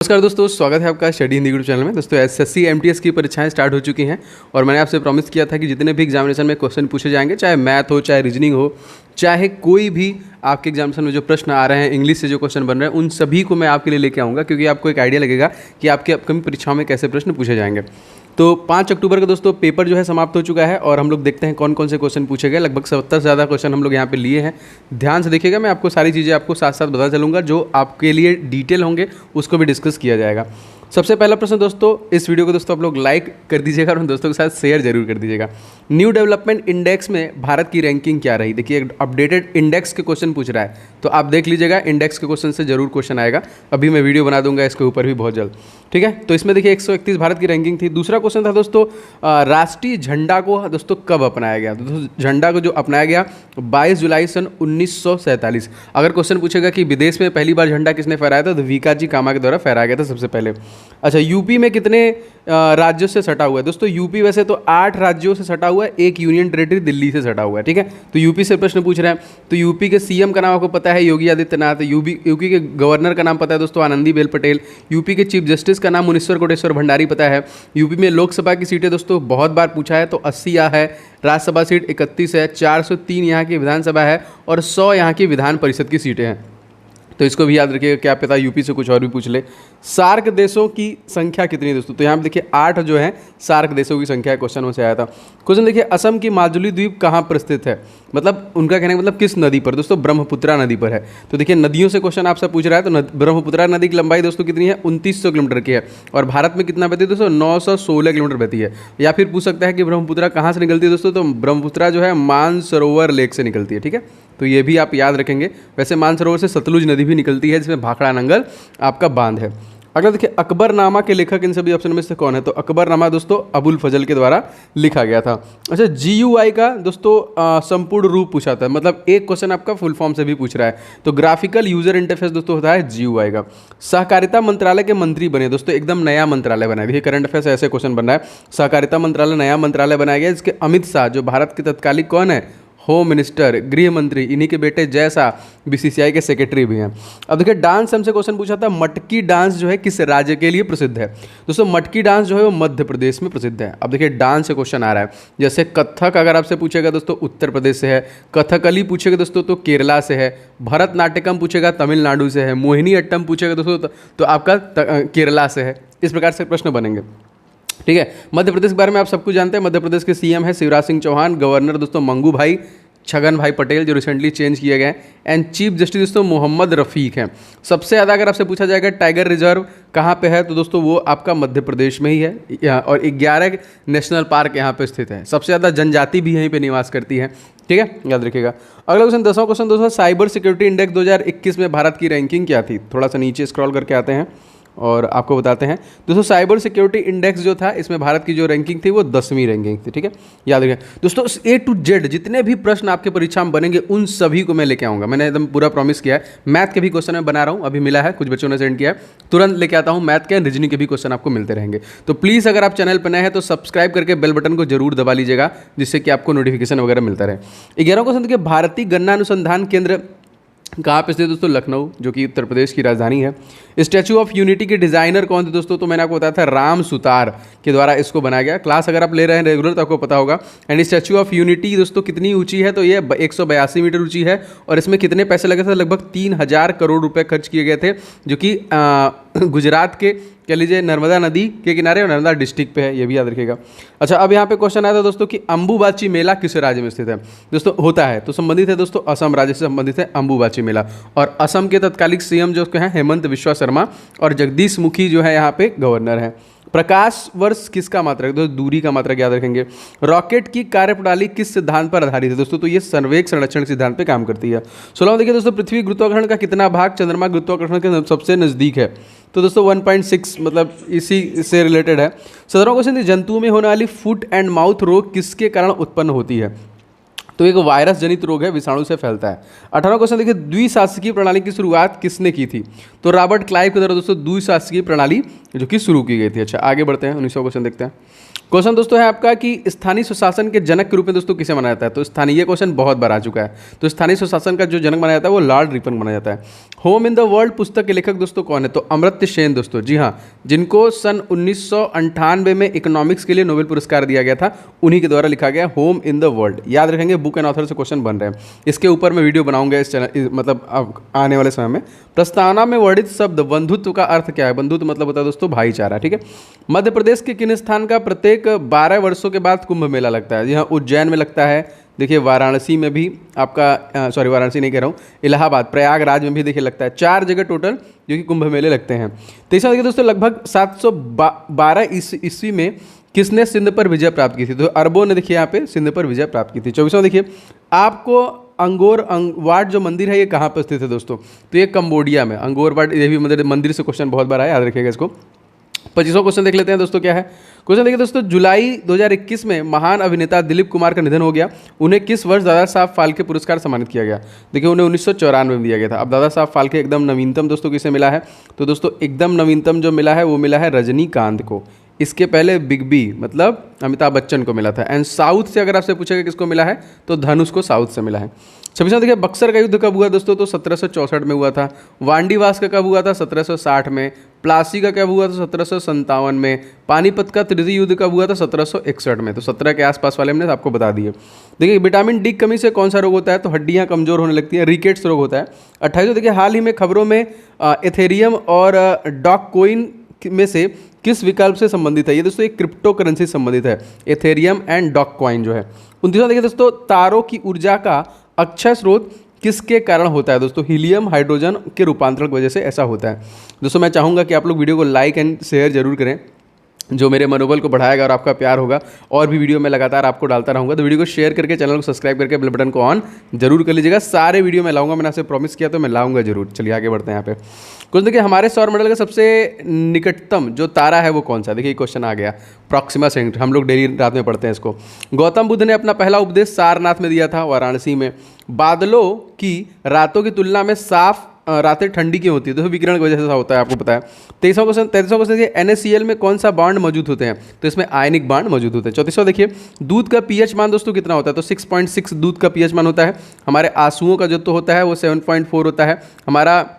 नमस्कार दोस्तों, स्वागत है आपका स्टडी हिंदी यूट्यूब चैनल में। दोस्तों एसएससी एमटीएस की परीक्षाएं स्टार्ट हो चुकी हैं और मैंने आपसे प्रॉमिस किया था कि जितने भी एग्जामिनेशन में क्वेश्चन पूछे जाएंगे, चाहे मैथ हो, चाहे रीजनिंग हो, चाहे कोई भी आपके एग्जामिनेशन में जो प्रश्न आ रहे हैं, इंग्लिश से जो क्वेश्चन बन रहे हैं, उन सभी को मैं आपके लिए लेके आऊँगा, क्योंकि आपको एक आइडिया लगेगा कि आपके अपकमिंग परीक्षाओं में कैसे प्रश्न पूछे जाएंगे। तो 5 अक्टूबर का दोस्तों पेपर जो है समाप्त हो चुका है और हम लोग देखते हैं कौन कौन से क्वेश्चन पूछे गए। लगभग 70 से ज़्यादा क्वेश्चन हम लोग यहाँ पे लिए हैं। ध्यान से देखिएगा, मैं आपको सारी चीज़ें आपको साथ साथ बता चलूँगा, जो आपके लिए डिटेल होंगे उसको भी डिस्कस किया जाएगा। सबसे पहला प्रश्न दोस्तों, इस वीडियो को दोस्तों आप लोग लाइक कर दीजिएगा और उन दोस्तों के साथ शेयर जरूर कर दीजिएगा। न्यू डेवलपमेंट इंडेक्स में भारत की रैंकिंग क्या रही? देखिए, अपडेटेड इंडेक्स के क्वेश्चन पूछ रहा है, तो आप देख लीजिएगा, इंडेक्स के क्वेश्चन से जरूर क्वेश्चन आएगा। अभी मैं वीडियो बना दूंगा इसके ऊपर भी बहुत जल्द, ठीक है। तो इसमें देखिए 131 भारत की रैंकिंग थी। दूसरा क्वेश्चन था दोस्तों, राष्ट्रीय झंडा को दोस्तों कब अपनाया गया? तो झंडा को जो अपनाया गया 22 जुलाई सन 1947। अगर क्वेश्चन पूछेगा कि विदेश में पहली बार झंडा किसने फहराया था, तो विकाजी कामा के द्वारा फहराया गया था सबसे पहले। अच्छा, यूपी में कितने राज्यों से सटा हुआ है? दोस्तों यूपी वैसे तो 8 राज्यों से सटा हुआ है, एक यूनियन टेरिटरी दिल्ली से सटा हुआ है, ठीक है। तो यूपी से प्रश्न पूछ रहे हैं। तो यूपी के सीएम का नाम आपको पता है, योगी आदित्यनाथ। यूपी के गवर्नर का नाम पता है दोस्तों, आनंदीबेन पटेल। यूपी के चीफ जस्टिस का नाम मुनीश्वर कोटेश्वर भंडारी पता है। यूपी में लोकसभा की सीटें दोस्तों बहुत बार पूछा है, तो 80 यहाँ है। राज्यसभा सीट 31 है। 403 यहाँ की विधानसभा है और 100 यहाँ की विधान परिषद की सीटें हैं। तो इसको भी याद रखिएगा, क्या पता यूपी से कुछ और भी पूछ ले। सार्क देशों की संख्या कितनी है दोस्तों? तो यहाँ पे देखिए 8 जो है सार्क देशों की संख्या है, क्वेश्चन में से आया था। क्वेश्चन देखिए, असम की माजुली द्वीप कहाँ पर स्थित है? मतलब उनका कहने का मतलब किस नदी पर? दोस्तों ब्रह्मपुत्रा नदी पर है। तो देखिए नदियों से क्वेश्चन आपसे पूछ रहा है, तो ब्रह्मपुत्रा नदी की लंबाई दोस्तों कितनी है? 2900 किलोमीटर की है। और भारत में कितना बहती है दोस्तों? 916 किलोमीटर बहती है। या फिर पूछ सकता है कि ब्रह्मपुत्रा कहाँ से निकलती है दोस्तों? तो ब्रह्मपुत्रा जो है मानसरोवर लेक से निकलती है, ठीक है। तो ये भी आप याद रखेंगे। वैसे मानसरोवर से सतलुज नदी भी निकलती है, जिसमें भाखड़ा नंगल आपका बांध है। अगला देखिए, अकबरनामा के लेखक इन सभी ऑप्शन में से कौन है? तो अकबरनामा दोस्तों अबुल फजल के द्वारा लिखा गया था। अच्छा, GUI का दोस्तों संपूर्ण रूप पूछा था, मतलब एक क्वेश्चन आपका फुल फॉर्म से भी पूछ रहा है। तो ग्राफिकल यूजर इंटरफेस दोस्तों होता है GUI का। सहकारिता मंत्रालय के मंत्री बने दोस्तों, एकदम नया मंत्रालय बनाया। देखिए करंट अफेयर्स ऐसे क्वेश्चन बन रहा है। सहकारिता मंत्रालय नया मंत्रालय बनाया गया, जिसके अमित शाह जो भारत के तत्कालिक कौन है? होम मिनिस्टर, गृह मंत्री, इन्हीं के बेटे जय शाह BCCI के सेक्रेटरी भी हैं। अब देखिए डांस हमसे क्वेश्चन पूछा था, मटकी डांस जो है किस राज्य के लिए प्रसिद्ध है? दोस्तों मटकी डांस जो है वो मध्य प्रदेश में प्रसिद्ध है। अब देखिए डांस से क्वेश्चन आ रहा है, जैसे कथक अगर आपसे पूछेगा दोस्तों उत्तर प्रदेश से है, कथकली पूछेगा दोस्तों तो केरला से है, भरतनाट्यम पूछेगा तमिलनाडु से है, मोहिनी अट्टम पूछेगा दोस्तों तो आपका केरला से है। इस प्रकार से प्रश्न बनेंगे, ठीक है। मध्य प्रदेश के बारे में आप सब कुछ जानते हैं। मध्य प्रदेश के CM है शिवराज सिंह चौहान, गवर्नर दोस्तों मंगू भाई छगन भाई पटेल जो रिसेंटली चेंज किए गए, एंड चीफ जस्टिस दोस्तों मोहम्मद रफ़ीक हैं। सबसे ज़्यादा अगर आपसे पूछा जाएगा टाइगर रिजर्व कहाँ पे है, तो दोस्तों वो आपका मध्य प्रदेश में ही है, और 11 नेशनल पार्क यहाँ पे स्थित है। सबसे ज़्यादा जनजाति भी यहीं पे निवास करती है, ठीक है, याद रखिएगा। अगला क्वेश्चन 10वां क्वेश्चन दोस्तों, साइबर सिक्योरिटी इंडेक्स 2021 में भारत की रैंकिंग क्या थी? थोड़ा सा नीचे स्क्रॉल करके आते हैं और आपको बताते हैं दोस्तों। साइबर सिक्योरिटी इंडेक्स जो था, इसमें भारत की जो रैंकिंग थी वो 10वीं रैंकिंग थी, ठीक है, याद रखें दोस्तों। A to Z जितने भी प्रश्न आपके परीक्षा में बनेंगे उन सभी को मैं लेके आऊँगा। मैंने एकदम पूरा प्रॉमिस किया है। मैथ के भी क्वेश्चन मैं बना रहा हूँ, अभी मिला है, कुछ बच्चों ने सेंड किया है, तुरंत लेके आता हूँ। मैथ के रीजनिंग के भी क्वेश्चन आपको मिलते रहेंगे। तो प्लीज़ अगर आप चैनल पर नए हैं तो सब्सक्राइब करके बेल बटन को जरूर दबा लीजिएगा, जिससे कि आपको नोटिफिकेशन वगैरह मिलता रहे। 11वां क्वेश्चन देखिए, भारतीय गन्ना अनुसंधान केंद्र कहाँ पे स्थित दोस्तों? लखनऊ, जो कि उत्तर प्रदेश की राजधानी है। स्टैचू ऑफ यूनिटी के डिजाइनर कौन थे दोस्तों? तो मैंने आपको बताया था राम सुतार के द्वारा इसको बनाया गया। क्लास अगर आप ले रहे हैं रेगुलर तो आपको पता होगा। एंड स्टैचू ऑफ यूनिटी दोस्तों कितनी ऊंची है? तो ये 182 मीटर ऊंची है। और इसमें कितने पैसे लगे थे? लगभग 3000 करोड़ रुपए खर्च किए गए थे, जो कि गुजरात के कह लीजिए नर्मदा नदी के किनारे और नर्मदा डिस्ट्रिक्ट पे है, ये भी याद रखिएगा। अच्छा, अब यहाँ पे क्वेश्चन आया था दोस्तों कि अंबुबाची मेला किस राज्य में स्थित है? दोस्तों होता है तो संबंधित है दोस्तों, असम राज्य से संबंधित है अंबुबाची मेला। और असम के तत्कालिक CM जो हैं हेमंत बिश्वा शर्मा, और जगदीश मुखी जो है यहाँ पे गवर्नर हैं। प्रकाश वर्ष किसका मात्रक? दोस्तों दूरी का मात्रक याद रखेंगे। रॉकेट की कार्यप्रणाली किस सिद्धांत पर आधारित है दोस्तों? तो ये संवेग संरक्षण सिद्धांत पे काम करती है। 16वां देखिए दोस्तों, पृथ्वी गुरुत्वाकर्षण का कितना भाग चंद्रमा गुरुत्वाकर्षण के सबसे नजदीक है? तो दोस्तों 1.6, मतलब इसी से रिलेटेड है। 17वां क्वेश्चन, जंतुओं में होने वाली फुट एंड माउथ रोग किसके कारण उत्पन्न होती है? तो एक वायरस जनित रोग है, विषाणु से फैलता है। 18वां क्वेश्चन देखिए, द्विशासकीय प्रणाली की शुरुआत किसने की थी? तो रॉबर्ट क्लाइव के द्वारा दोस्तों द्विशासकीय प्रणाली जो कि शुरू की गई थी। अच्छा आगे बढ़ते हैं, 19वां क्वेश्चन देखते हैं। क्वेश्चन दोस्तों है आपका कि स्थानीय स्वशासन के जनक के रूप में दोस्तों किसे माना जाता है। तो स्थानीय, ये क्वेश्चन बहुत बार आ चुका है। तो स्थानीय स्वशासन का जो जनक माना जाता है वो लॉर्ड रिपन माना जाता है। होम इन द वर्ल्ड पुस्तक के लेखक दोस्तों कौन है। तो अमर्त्य सेन दोस्तों, जी हाँ, जिनको सन 1998 में इकोनॉमिक्स के लिए नोबेल पुरस्कार दिया गया था, उन्हीं के द्वारा लिखा गया होम इन द वर्ल्ड। याद रखेंगे, बुक एंड ऑथर से क्वेश्चन बन रहे हैं। इसके ऊपर मैं वीडियो बनाऊंगा इस चैनल, मतलब अब आने वाले समय में। प्रस्तावना में वर्णित शब्द बंधुत्व का अर्थ क्या है। बंधुत्व मतलब होता है दोस्तों भाईचारा, ठीक है। मध्य प्रदेश के किन स्थान का प्रत्येक 12 वर्षों के बाद कुंभ मेला लगता है। यहाँ उज्जैन में लगता है, देखिए वाराणसी में भी आपका, सॉरी वाराणसी नहीं कह रहा हूँ, इलाहाबाद प्रयागराज में भी देखिए लगता है। 4 जगह टोटल जो कि कुंभ मेले लगते हैं। तीसरा देखिए दोस्तों, लगभग 712 ईस्वी में किसने सिंध पर विजय प्राप्त की थी। तो अरबों ने देखिए यहाँ पे सिंध पर विजय प्राप्त की थी। 24वां देखिए, आपको अंगोर वाट जो मंदिर है ये कहाँ पर स्थित है दोस्तों। तो ये कंबोडिया में अंगोर वाट, ये भी मंदिर से क्वेश्चन बहुत बार आया, याद रखिएगा इसको। 25वां क्वेश्चन देख लेते हैं दोस्तों, क्या है क्वेश्चन देखिए दोस्तों। जुलाई 2021 में महान अभिनेता दिलीप कुमार का निधन हो गया। उन्हें किस वर्ष दादा साहब फाल्के पुरस्कार सम्मानित किया गया। देखिए उन्हें 1994 में दिया गया था। अब दादा साहब फाल्के एकदम नवीनतम दोस्तों किसे मिला है। तो दोस्तों एकदम नवीनतम जो मिला है वो मिला है रजनीकांत को। इसके पहले बिग बी मतलब अमिताभ बच्चन को मिला था। एंड साउथ से अगर आपसे पूछेगा किसको मिला है तो धनुष को साउथ से मिला है। 26वां देखिए, बक्सर का युद्ध कब हुआ दोस्तों। तो 1764 में हुआ था। वांडीवास का कब हुआ था, 1760 में। प्लासी का कब हुआ था, 1757 में। पानीपत का तृतीय युद्ध कब हुआ था, 1761 में। तो 17 के आसपास वाले हमने आपको बता दिए। देखिए विटामिन डी कमी से कौन सा रोग होता है। तो हड्डियां कमजोर होने लगती हैं, रिकेट्स रोग होता है। 28वां देखिए, हाल ही में खबरों में एथेरियम और डॉककॉइन में से किस विकल्प से संबंधित है। ये दोस्तों एक क्रिप्टो करेंसी से संबंधित है, एथेरियम एंड डॉककॉइन जो है। 29वां देखिए दोस्तों, तारों की ऊर्जा का अक्षय स्रोत किसके कारण होता है दोस्तों। हीलियम हाइड्रोजन के रूपांतरण की वजह से ऐसा होता है। दोस्तों मैं चाहूँगा कि आप लोग वीडियो को लाइक एंड शेयर जरूर करें, जो मेरे मनोबल को बढ़ाएगा और आपका प्यार होगा। और भी वीडियो मैं लगातार आपको डालता रहूँगा। तो वीडियो को शेयर करके, चैनल को सब्सक्राइब करके बेल बटन को ऑन जरूर कर लीजिएगा। सारे वीडियो मैं लाऊंगा, मैंने आपसे प्रॉमिस किया तो मैं लाऊंगा जरूर। चलिए आगे बढ़ते हैं। यहाँ पे कुछ देखिए, हमारे सौरमंडल का सबसे निकटतम जो तारा है वो कौन सा। देखिए क्वेश्चन आ गया, प्रॉक्सिमा सेंटर, हम लोग डेली रात में पढ़ते हैं इसको। गौतम बुद्ध ने अपना पहला उपदेश सारनाथ में दिया था, वाराणसी में। बादलों की रातों की तुलना में साफ रातें ठंडी क्यों होती है। तो विकिरण की वजह से ऐसा होता है, आपको पता है। 33वां क्वेश्चन देखिए, NaCl में कौन सा बॉन्ड मौजूद होते हैं। तो इसमें आयनिक बॉन्ड मौजूद होते हैं। 34वां देखिए, दूध का पीएच मान दोस्तों कितना होता है। तो 6.6 दूध का पीएच मान होता है। हमारे आंसुओं का जो तो होता है वो 7.4 होता है। हमारा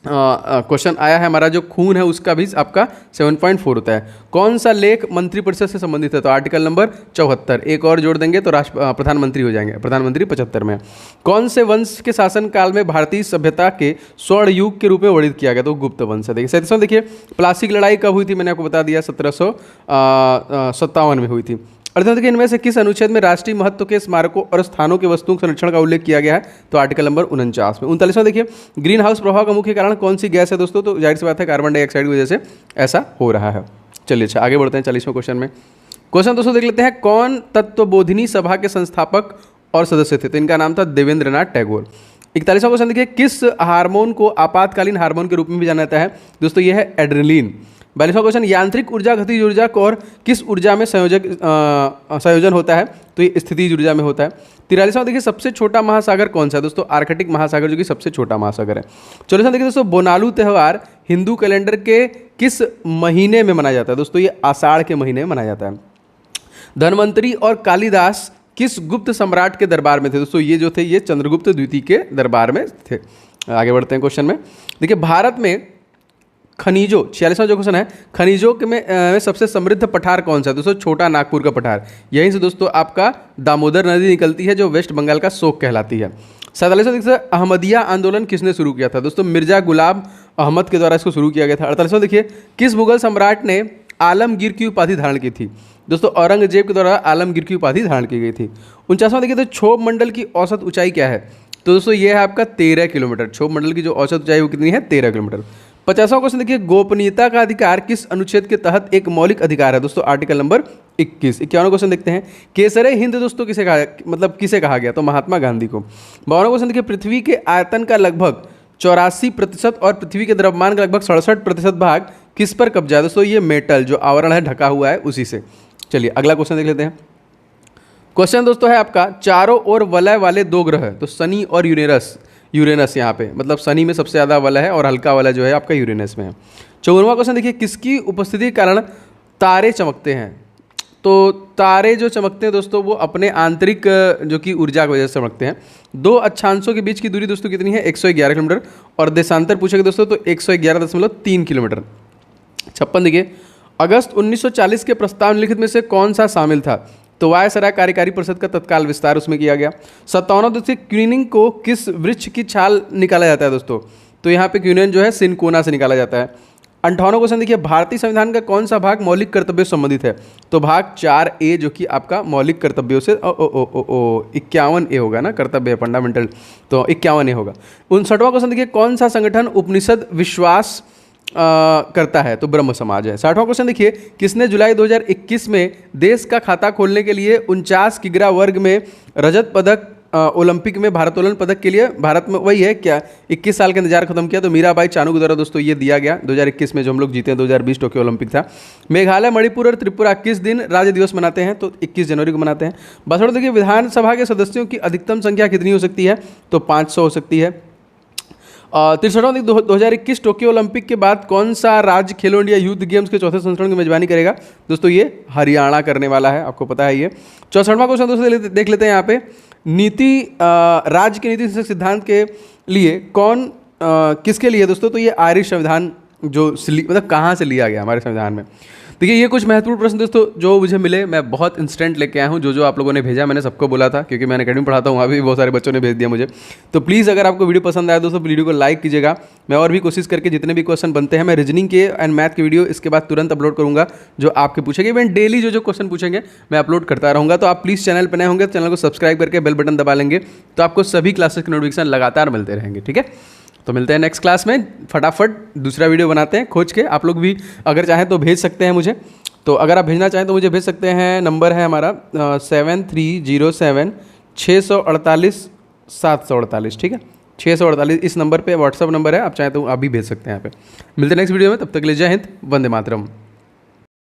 क्वेश्चन आया है, हमारा जो खून है उसका भी आपका 7.4 होता है। कौन सा लेख मंत्रिपरिषद से संबंधित है। तो आर्टिकल नंबर 74। एक और जोड़ देंगे तो प्रधानमंत्री हो जाएंगे, प्रधानमंत्री 75 में। कौन से वंश के शासन काल में भारतीय सभ्यता के स्वर्ण युग के रूप में वर्णित किया गया। तो गुप्त वंश है। देखिए 37वां देखिए, प्लासी की लड़ाई कब हुई थी। मैंने आपको बता दिया 1757 में हुई थी। अर्थात देखिए, इनमें से किस अनुच्छेद में राष्ट्रीय महत्व के स्मारकों और स्थानों के वस्तुओं के संरक्षण का उल्लेख किया गया है। तो आर्टिकल नंबर 49 में। 39वां देखिए, ग्रीन हाउस प्रभाव का मुख्य कारण कौन सी गैस है दोस्तों। तो जाहिर सी बात है कार्बन डाइऑक्साइड की वजह से ऐसा हो रहा है। चलिए अच्छा आगे बढ़ते हैं 40वें क्वेश्चन में। क्वेश्चन दोस्तों देख लेते हैं, कौन तत्वबोधिनी सभा के संस्थापक और सदस्य थे। तो इनका नाम था देवेंद्रनाथ टैगोर। 41वां क्वेश्चन देखिए, किस हार्मोन को आपातकालीन हार्मोन के रूप में भी जाना जाता है। दोस्तों यह है एड्रेनलिन। 42वां क्वेश्चन, यांत्रिक ऊर्जा गतिज ऊर्जा को और किस ऊर्जा में संयोजन होता है। तो ये स्थितिज ऊर्जा में होता है। 43वां देखिए, सबसे छोटा महासागर कौन सा है। दोस्तों आर्कटिक महासागर जो कि सबसे छोटा महासागर है। 44वां देखिए दोस्तों, बोनालू त्यौहार हिंदू कैलेंडर के किस महीने में मनाया जाता है। दोस्तों ये आषाढ़ के महीने में मनाया जाता है। धन्वंतरी और कालिदास किस गुप्त सम्राट के दरबार में थे। दोस्तों ये जो थे ये चंद्रगुप्त द्वितीय के दरबार में थे। आगे बढ़ते हैं क्वेश्चन में। देखिए भारत में खनिजों, 46वां जो क्वेश्चन है, खनिजों के में सबसे समृद्ध पठार कौन सा है। दोस्तों छोटा नागपुर का पठार। यहीं से दोस्तों आपका दामोदर नदी निकलती है जो वेस्ट बंगाल का शोक कहलाती है। 47वां देखिए, अहमदिया आंदोलन किसने शुरू किया था। दोस्तों मिर्जा गुलाम अहमद के द्वारा इसको शुरू किया गया था। 48वां देखिए, किस मुगल सम्राट ने आलमगीर की उपाधि धारण की थी। दोस्तों औरंगजेब के द्वारा आलमगीर की उपाधि धारण की गई थी। 49वां देखिए, तो क्षोभ मंडल की औसत ऊंचाई क्या है। तो दोस्तों ये है आपका 13 किलोमीटर। क्षोभ मंडल की जो औसत ऊंचाई वो कितनी है, 13 किलोमीटर। 50वां क्वेश्चन देखिए, गोपनीयता का अधिकार किस अनुच्छेद के तहत एक मौलिक अधिकार है। दोस्तों आर्टिकल नंबर 21। 51वां क्वेश्चन देखते हैं, केसरे हिंद दोस्तों किसे कहा, मतलब किसे कहा गया। तो महात्मा गांधी को। 52वां क्वेश्चन देखिए, पृथ्वी के आयतन का लगभग 84% और पृथ्वी के द्रव्यमान का लगभग 67% भाग किस पर कब्जा है। दोस्तों ये मेटल जो आवरण है ढका हुआ है उसी से। चलिए अगला क्वेश्चन देख लेते हैं। क्वेश्चन दोस्तों है आपका, चारों ओर वलय वाले दो ग्रह, तो शनि और यूरेनस यहाँ पे, मतलब शनि में सबसे ज़्यादा वलय है और हल्का वलय जो है आपका यूरेनस में है। 54वां क्वेश्चन देखिए, किसकी उपस्थिति के कारण तारे चमकते हैं। तो तारे जो चमकते हैं दोस्तों वो अपने आंतरिक जो कि ऊर्जा की वजह से चमकते हैं। दो अक्षांशों के बीच की दूरी दोस्तों कितनी है? 111 किलोमीटर। और देशांतर पूछेगा दोस्तों तो 111.3 किलोमीटर। 56 देखिए, अगस्त 1940 के प्रस्ताव निम्नलिखित में से कौन सा शामिल था? तो वायसराय कार्यकारी परिषद का तत्काल विस्तार उसमें किया गया। 57 दोस्तों, क्यूनिंग को किस वृक्ष की छाल निकाला जाता है दोस्तों? तो यहाँ पे क्यूनिन जो है सिनकोना से निकाला जाता है। 58 क्वेश्चन देखिए, भारतीय संविधान का कौन सा भाग मौलिक कर्तव्यों से संबंधित है? तो भाग 4A जो कि आपका मौलिक कर्तव्यों से 51A होगा ना, कर्तव्य फंडामेंटल, तो 51A होगा। 59वां क्वेश्चन देखिए, कौन सा संगठन उपनिषद विश्वास करता है? तो ब्रह्म समाज है। 60वां क्वेश्चन देखिए, किसने जुलाई 2021 में देश का खाता खोलने के लिए 49 किग्रा वर्ग में रजत पदक ओलंपिक में भारोत्तोलन पदक के लिए भारत में वही है क्या 21 साल का इंतजार खत्म किया? तो मीराबाई चानू के द्वारा दोस्तों ये दिया गया 2021 में, जो हम लोग जीते हैं 2020 टोक्यो ओलंपिक था। मेघालय, मणिपुर और त्रिपुरा किस दिन राज्य दिवस मनाते हैं? तो 21 जनवरी को मनाते हैं। बस देखिए, विधानसभा के सदस्यों की अधिकतम संख्या कितनी हो सकती है? तो 500 हो सकती है। 63वां 2021 टोक्यो ओलंपिक के बाद कौन सा राज्य खेलो इंडिया यूथ गेम्स के चौथे संस्करण की मेजबानी करेगा? दोस्तों ये हरियाणा करने वाला है, आपको पता है ये। 64वां क्वेश्चन दोस्तों देख लेते हैं यहाँ पे, नीति राज्य के नीति सिद्धांत के लिए कौन किसके लिए दोस्तों? तो ये आयरिश संविधान जो मतलब कहाँ से लिया गया हमारे संविधान में। देखिए ये कुछ महत्वपूर्ण प्रश्न दोस्तों जो मुझे मिले, मैं बहुत इंस्टेंट लेके आया हूँ। जो आप लोगों ने भेजा मैंने सबको बोला था, क्योंकि मैंने अकेडमी पढ़ाता हूँ, वहाँ भी बहुत सारे बच्चों ने भेज दिया मुझे। तो प्लीज़ अगर आपको वीडियो पसंद आया दोस्तों वीडियो को लाइक कीजिएगा। मैं और भी कोशिश करके जितने भी क्वेश्चन बनते हैं मैं रीजनिंग के एंड मैथ के वीडियो इसके बाद तुरंत अपलोड करूँगा, जो आपके पूछेंगे। इवन डेली जो क्वेश्चन पूछेंगे मैं अपलोड करता रहूँगा। तो आप प्लीज़ चैनल पर नए होंगे तो चैनल को सब्सक्राइब करके बेल बटन दबा लेंगे, तो आपको सभी क्लासेस के नोटिफिकेशन लगातार मिलते रहेंगे। ठीक है, तो मिलते हैं नेक्स्ट क्लास में। फटाफट दूसरा वीडियो बनाते हैं खोज के। आप लोग भी अगर चाहें तो भेज सकते हैं मुझे, तो अगर आप भेजना चाहें तो मुझे भेज सकते हैं। नंबर है हमारा 7307 648 748। ठीक है, 648 इस नंबर पे व्हाट्सअप नंबर है, आप चाहें तो आप भी भेज सकते हैं यहाँ पे। मिलते हैं नेक्स्ट वीडियो में, तब तक के लिए जय हिंद, वंदे मातरम।